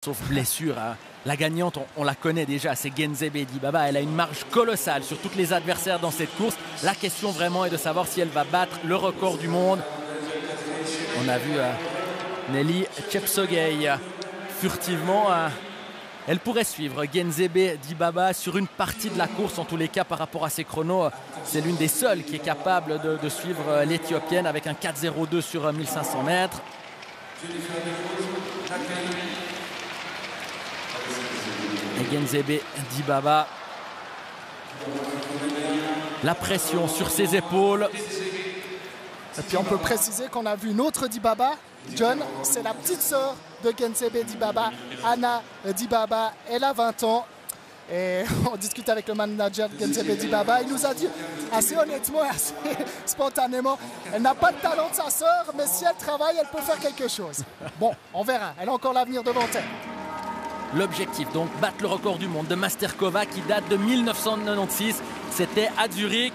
sauf blessure, hein. La gagnante, on la connaît déjà, c'est Genzebe Dibaba. Elle a une marge colossale sur tous les adversaires dans cette course. La question vraiment est de savoir si elle va battre le record du monde. On a vu Nelly Chepsogei furtivement. Elle pourrait suivre Genzebe Dibaba sur une partie de la course, en tous les cas par rapport à ses chronos. C'est l'une des seules qui est capable de suivre l'Éthiopienne avec un 4,02 sur 1500 mètres. Et Genzebe Dibaba, la pression sur ses épaules. Et puis on peut préciser qu'on a vu une autre Dibaba, John, c'est la petite sœur de Genzebe Dibaba, Anna Dibaba, elle a 20 ans. Et on discute avec le manager de Genzebe Dibaba, il nous a dit assez honnêtement, assez spontanément, elle n'a pas le talent de sa sœur, mais si elle travaille, elle peut faire quelque chose. Bon, on verra, elle a encore l'avenir devant elle. L'objectif, donc, battre le record du monde de Masterkova qui date de 1996. C'était à Zurich.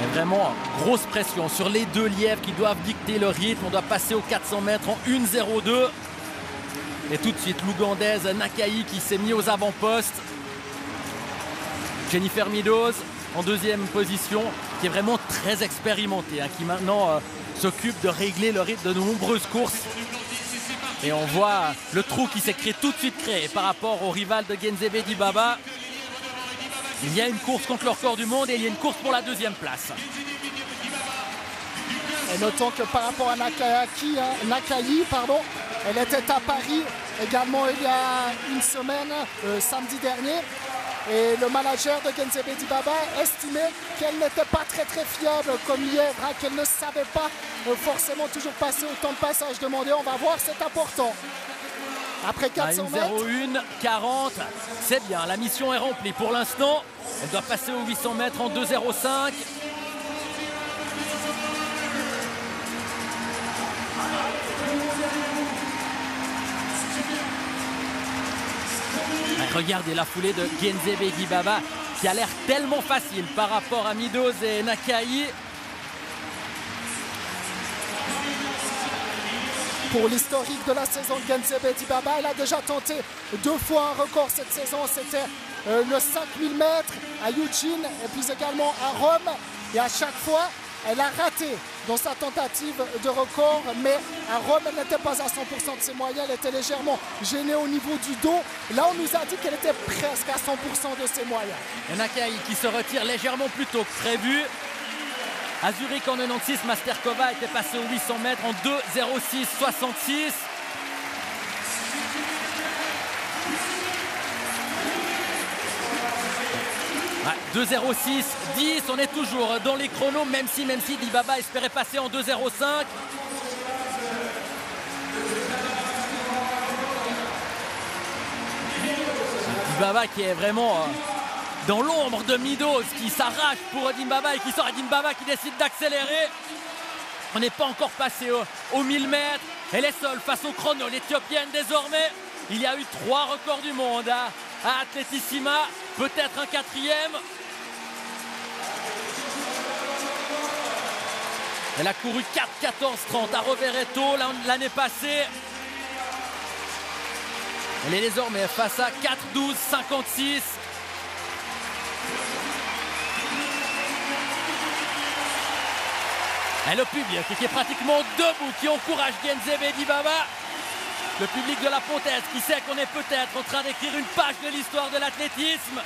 Et vraiment, grosse pression sur les deux lièvres qui doivent dicter le rythme. On doit passer aux 400 mètres en 1,02. Et tout de suite, l'Ougandaise Nakai qui s'est mis aux avant-postes. Jennifer Meadows en deuxième position, qui est vraiment très expérimentée, hein, qui maintenant s'occupe de régler le rythme de nombreuses courses. Et on voit le trou qui s'est tout de suite créé par rapport au rival de Genzebe Dibaba. Il y a une course contre le record du monde et il y a une course pour la deuxième place. Et notons que par rapport à Nakai, elle était à Paris également il y a une semaine, samedi dernier. Et le manager de Genzebe Dibaba estimait qu'elle n'était pas très fiable comme lièvre, hein, qu'elle ne savait pas forcément toujours passer autant de passages demandés. On va voir, c'est important. Après 400 mètres. 1,01,40, c'est bien, la mission est remplie pour l'instant. Elle doit passer aux 800 mètres en 2,05. Regardez la foulée de Genzebe Dibaba qui a l'air tellement facile par rapport à Meadows et Nakai. Pour l'historique de la saison de Genzebe Dibaba, elle a déjà tenté 2 fois un record cette saison. C'était le 5000 mètres à Eugene et puis également à Rome. Et à chaque fois, elle a raté dans sa tentative de record, mais à Rome, elle n'était pas à 100% de ses moyens, elle était légèrement gênée au niveau du dos. Là, on nous a dit qu'elle était presque à 100% de ses moyens. Et Nakai qui se retire légèrement plus tôt que prévu. À Zurich en 96, Masterkova était passée aux 800 mètres en 2,06,66. Ouais, 2,06,10, on est toujours dans les chronos, même si Dibaba espérait passer en 2,05. Dibaba qui est vraiment dans l'ombre de Meadows, qui s'arrache pour Dibaba et qui sort, Dibaba qui décide d'accélérer. On n'est pas encore passé aux 1000 mètres. Elle est seule face au chrono, l'Éthiopienne désormais. Il y a eu 3 records du monde à Atletissima, peut-être un 4e. Elle a couru 4,14,30 à Rovereto l'année passée. Elle est désormais face à 4,12,56. Et le public qui est pratiquement debout, qui encourage Genzebe Dibaba. Le public de la Pontaise qui sait qu'on est peut-être en train d'écrire une page de l'histoire de l'athlétisme.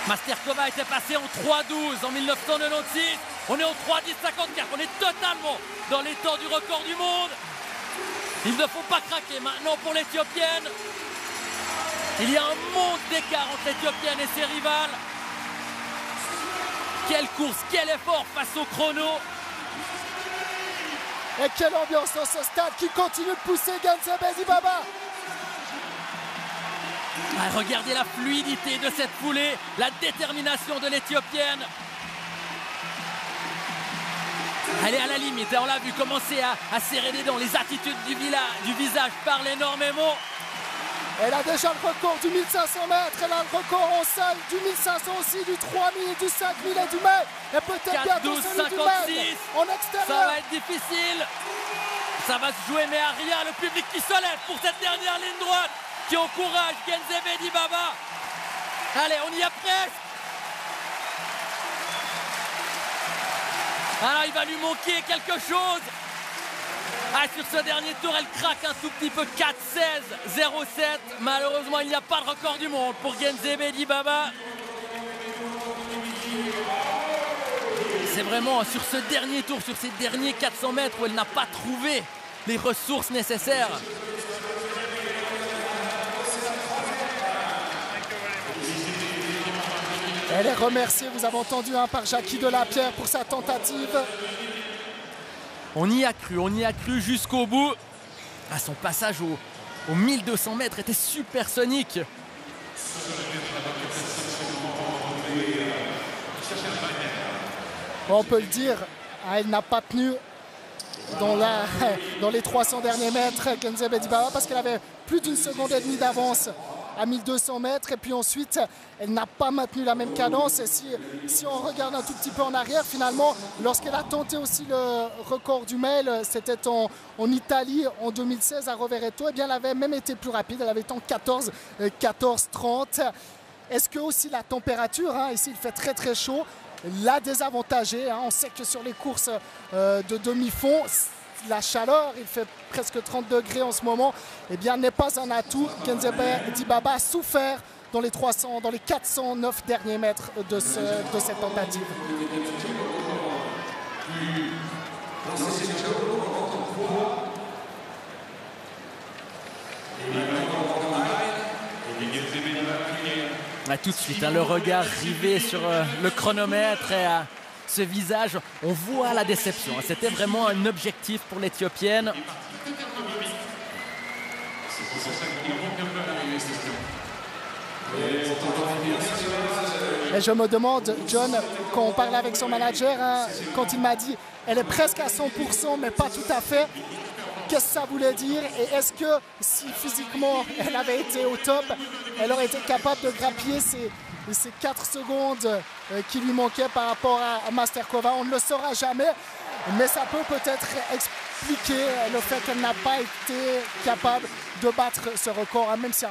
Masterkova était passée en 3,12 en 1996. On est en 3,10,54. On est totalement dans les temps du record du monde. Il ne faut pas craquer maintenant pour l'Éthiopienne. Il y a un monde d'écart entre l'Éthiopienne et ses rivales. Quelle course, quel effort face au chrono. Et quelle ambiance dans ce stade qui continue de pousser Genzebe Dibaba. Ah, regardez la fluidité de cette foulée, la détermination de l'Éthiopienne. Elle est à la limite, on l'a vu commencer à serrer les dents. Les attitudes du visage parlent énormément. Elle a déjà le record du 1500 mètres, elle a le record en salle du 1500 aussi, du 3000, du 5000 et du mètre. Et peut-être bientôt celui du mètre en extérieur. Ça va être difficile. Ça va se jouer, mais à rien. Le public qui se lève pour cette dernière ligne droite, qui encourage Genzebe Dibaba. Allez, on y est presque. Alors, il va lui manquer quelque chose. Ah, sur ce dernier tour, elle craque un tout petit peu. 4-16, 0-7. Malheureusement, il n'y a pas de record du monde pour Genzebe Dibaba. C'est vraiment sur ce dernier tour, sur ces derniers 400 mètres où elle n'a pas trouvé les ressources nécessaires. Elle est remerciée, vous avez entendu, par Jackie Delapierre pour sa tentative. On y a cru jusqu'au bout. Ah, son passage aux 1200 mètres était supersonique. On peut le dire, elle n'a pas tenu dans les 300 derniers mètres, Genzebe Dibaba, parce qu'elle avait plus d'une seconde et demie d'avance à 1200 mètres. Et puis ensuite, elle n'a pas maintenu la même cadence. Et si on regarde un tout petit peu en arrière, finalement, lorsqu'elle a tenté aussi le record du mail, c'était en Italie en 2016 à Rovereto, et bien elle avait même été plus rapide. Elle avait été en 14-30. Est-ce que aussi la température, ici il fait très très chaud, l'a désavantagée. On sait que sur les courses de demi-fond, la chaleur, il fait presque 30 degrés en ce moment, eh bien n'est pas un atout. Genzebe Dibaba a souffert dans les 409 derniers mètres de cette tentative. Tout de suite, le regard rivé sur le chronomètre et ce visage, on voit la déception. C'était vraiment un objectif pour l'Éthiopienne. Et je me demande, John, quand on parlait avec son manager, quand il m'a dit elle est presque à 100%, mais pas tout à fait, qu'est-ce que ça voulait dire? Et est-ce que si physiquement elle avait été au top, elle aurait été capable de grappiller ces 4 secondes qui lui manquaient par rapport à Masterkova? On ne le saura jamais, mais ça peut peut-être expliquer le fait qu'elle n'a pas été capable de battre ce record, même si